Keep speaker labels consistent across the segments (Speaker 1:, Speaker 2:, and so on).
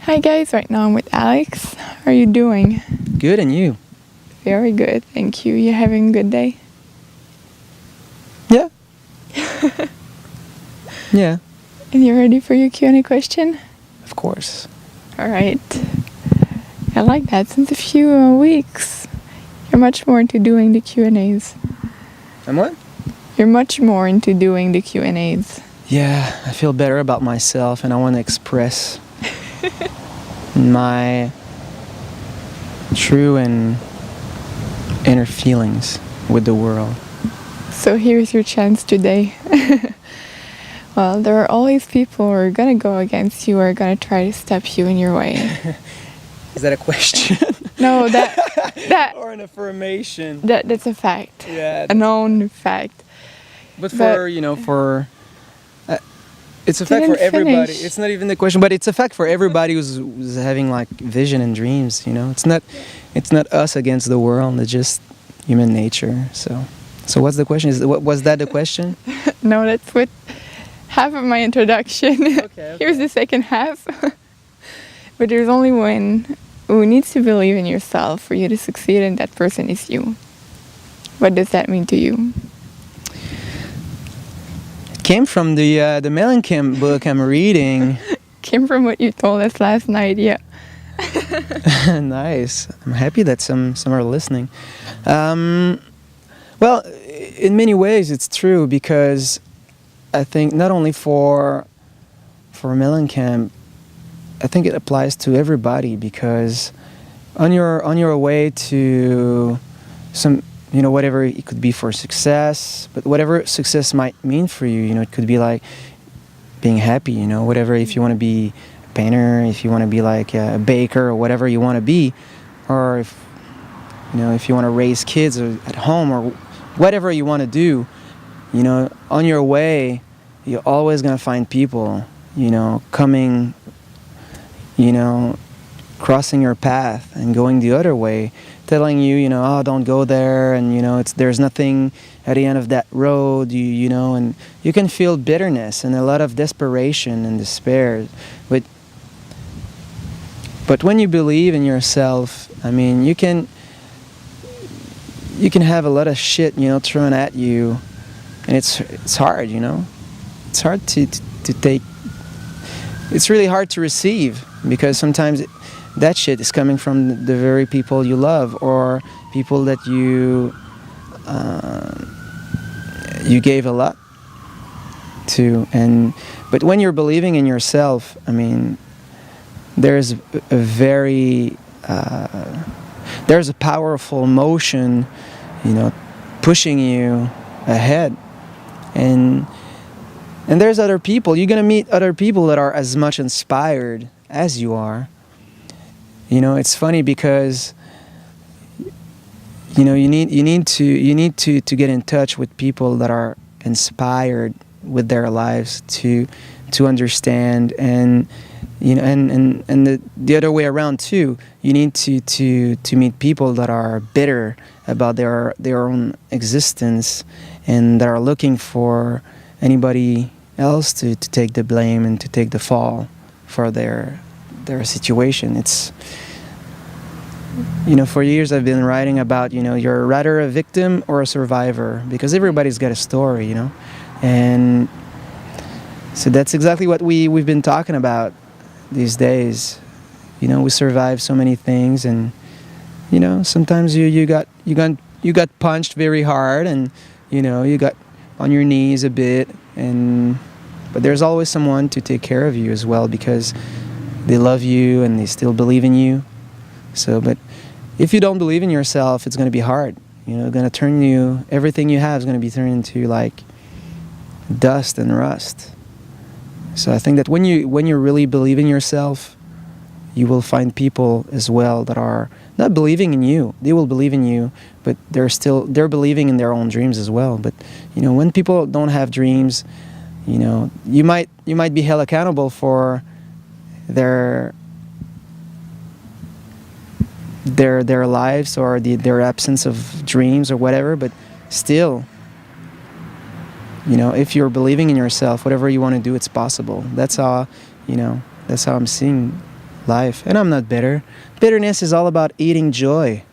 Speaker 1: Hi guys, right now I'm with Alex. How are you doing?
Speaker 2: Good, and you?
Speaker 1: Very good, thank you. You having a good day?
Speaker 2: Yeah. Yeah.
Speaker 1: And you ready for your Q&A question?
Speaker 2: Of course.
Speaker 1: All right. I like that. Since a few weeks, you're much more into doing the Q&As.
Speaker 2: And what?
Speaker 1: You're much more into doing the Q&As.
Speaker 2: Yeah, I feel better about myself, and I want to express my true and inner feelings with the world.
Speaker 1: So here's your chance today. Well, there are always people who are going to go against you or are going to try to step you in your way.
Speaker 2: Is that a question?
Speaker 1: No, that
Speaker 2: or an affirmation?
Speaker 1: That's a fact.
Speaker 2: Yeah.
Speaker 1: A known fact.
Speaker 2: But it's a fact for everybody.
Speaker 1: Finish.
Speaker 2: It's not even the question, but it's a fact for everybody who's having like vision and dreams. It's not us against the world. It's just human nature. So what's the question? Was that the question?
Speaker 1: No, that's what half of my introduction.
Speaker 2: Okay.
Speaker 1: Here's the second half. But there's only one who needs to believe in yourself for you to succeed, and that person is you. What does that mean to you?
Speaker 2: Came from the Mellencamp book I'm reading.
Speaker 1: Came from what you told us last night, yeah.
Speaker 2: Nice. I'm happy that some are listening. Well, in many ways it's true, because I think not only for Mellencamp, I think it applies to everybody, because on your way to some, whatever it could be for success, but whatever success might mean for you, it could be like being happy, whatever, if you want to be a painter, if you want to be like a baker, or whatever you want to be, or if you want to raise kids at home, or whatever you want to do, on your way, you're always going to find people, coming, crossing your path and going the other way, telling you, oh, don't go there, and there's nothing at the end of that road, and you can feel bitterness and a lot of desperation and despair, but when you believe in yourself, I mean, you can have a lot of shit, thrown at you, and it's hard, it's hard to take. It's really hard to receive, because sometimes that shit is coming from the very people you love, or people that you gave a lot to. But when you're believing in yourself, I mean, there's a powerful motion, pushing you ahead, and there's other people. You're gonna meet other people that are as much inspired as you are. It's funny, because you need to get in touch with people that are inspired with their lives to understand, and the other way around too. You need to meet people that are bitter about their own existence, and that are looking for anybody else to take the blame and to take the fall for their situation. It's, for years I've been writing about, you're rather a victim or a survivor, because everybody's got a story, and so that's exactly what we've been talking about these days. We survive so many things, and sometimes you got punched very hard, and you got on your knees a bit, but there's always someone to take care of you as well, because they love you and they still believe in you. So, but if you don't believe in yourself, it's going to be hard. Everything you have is going to be turned into like dust and rust. So I think that when you really believe in yourself, you will find people as well that are not believing in you. They will believe in you, but they're believing in their own dreams as well. But when people don't have dreams, you might be held accountable for their lives, or their absence of dreams or whatever, but still, if you're believing in yourself, whatever you want to do, it's possible. That's how I'm seeing life. And I'm not bitter. Bitterness is all about eating joy.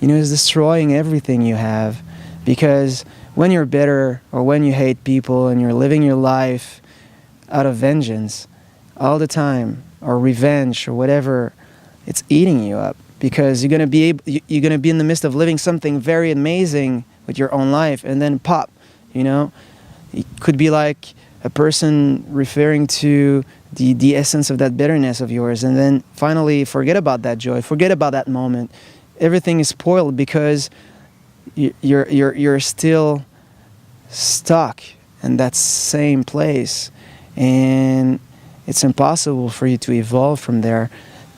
Speaker 2: It's destroying everything you have. Because when you're bitter or when you hate people and you're living your life out of vengeance all the time, or revenge or whatever, it's eating you up. Because you're gonna be in the midst of living something very amazing with your own life, and then pop, it could be like a person referring to the essence of that bitterness of yours, and then finally forget about that joy, forget about that moment. Everything is spoiled because you're still stuck in that same place, and it's impossible for you to evolve from there.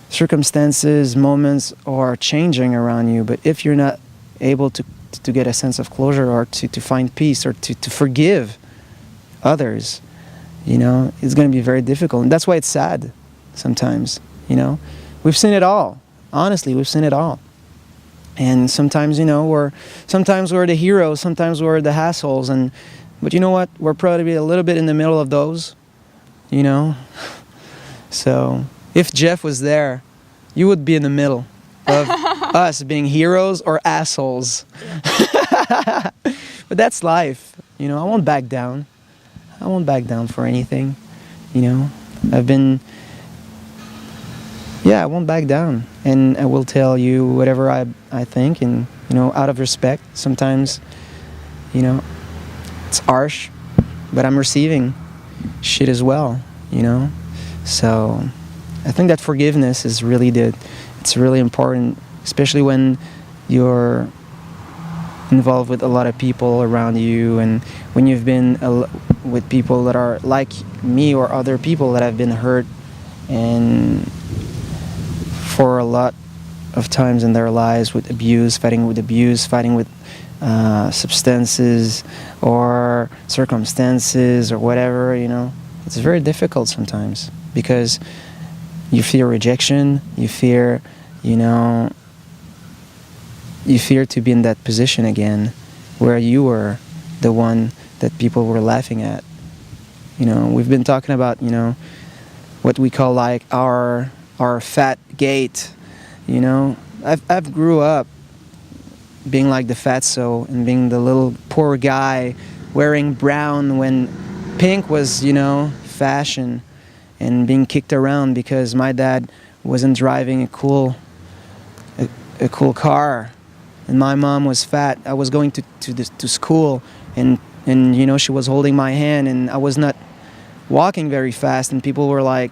Speaker 2: Circumstances, moments are changing around you, but if you're not able to get a sense of closure, or to find peace, or to forgive others, it's going to be very difficult. And that's why it's sad sometimes. We've seen it all. Honestly, we've seen it all. And sometimes, we're the heroes, sometimes we're the assholes, but you know what? We're probably a little bit in the middle of those, So if Jeff was there, you would be in the middle of us being heroes or assholes. But that's life. I won't back down. I won't back down for anything. I won't back down. And I will tell you whatever I think, and, out of respect. Sometimes, it's harsh, but I'm receiving shit as well, So I think that forgiveness is it's really important, especially when you're involved with a lot of people around you, and when you've been with people that are like me or other people that have been hurt and for a lot of times in their lives with abuse, fighting with substances or circumstances or whatever, it's very difficult sometimes, because you fear rejection, you fear to be in that position again where you were the one that people were laughing at. We've been talking about, what we call like our fat gate. I've grew up being like the fatso and being the little poor guy wearing brown when pink was, fashion, and being kicked around because my dad wasn't driving a cool car, and my mom was fat. I was going to school, and she was holding my hand, and I was not walking very fast, and people were like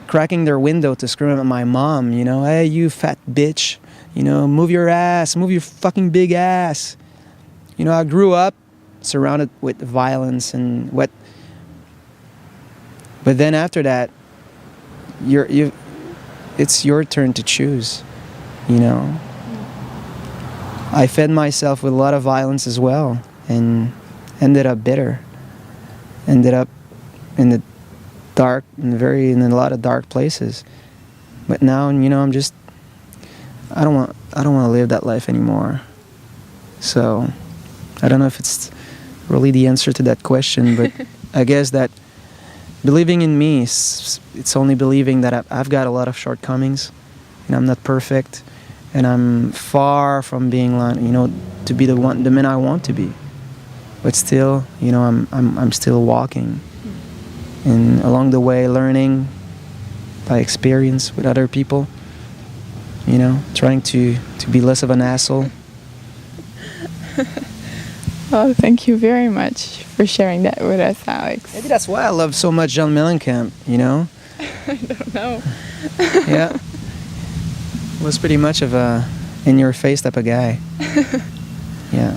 Speaker 2: cracking their window to scream at my mom, hey, you fat bitch, move your ass, move your fucking big ass. I grew up surrounded with violence and what. But then after that, it's your turn to choose, I fed myself with a lot of violence as well, and ended up bitter. Ended up in the dark, in a lot of dark places. But now, I'm just, I don't want to live that life anymore. So, I don't know if it's really the answer to that question, but I guess that believing in me, it's only believing that I've got a lot of shortcomings, and I'm not perfect, and I'm far from being, to be the man I want to be. But still, I'm still walking, and along the way, learning by experience with other people. Trying to be less of an asshole.
Speaker 1: Well, thank you very much for sharing that with us, Alex.
Speaker 2: Maybe that's why I love so much John Mellencamp,
Speaker 1: I don't know.
Speaker 2: Yeah. Was pretty much of a in-your-face type of guy. Yeah.